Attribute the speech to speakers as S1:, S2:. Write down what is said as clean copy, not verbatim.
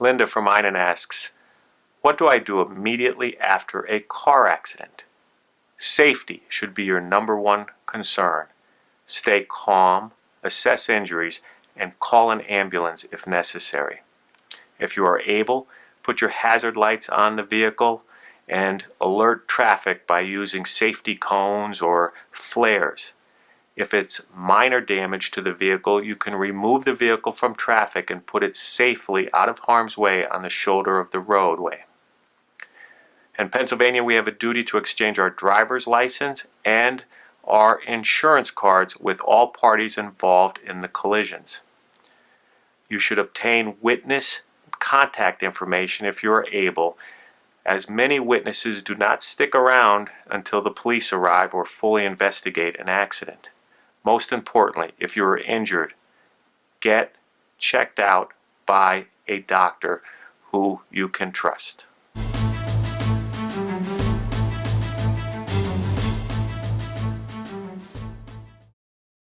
S1: Linda from Einen asks, what do I do immediately after a car accident? Safety should be your number one concern. Stay calm, assess injuries, and call an ambulance if necessary. If you are able, put your hazard lights on the vehicle and alert traffic by using safety cones or flares. If it's minor damage to the vehicle, you can remove the vehicle from traffic and put it safely out of harm's way on the shoulder of the roadway. In Pennsylvania, we have a duty to exchange our driver's license and our insurance cards with all parties involved in the collisions. You should obtain witness contact information if you are able, as many witnesses do not stick around until the police arrive or fully investigate an accident. Most importantly, if you are injured, get checked out by a doctor who you can trust.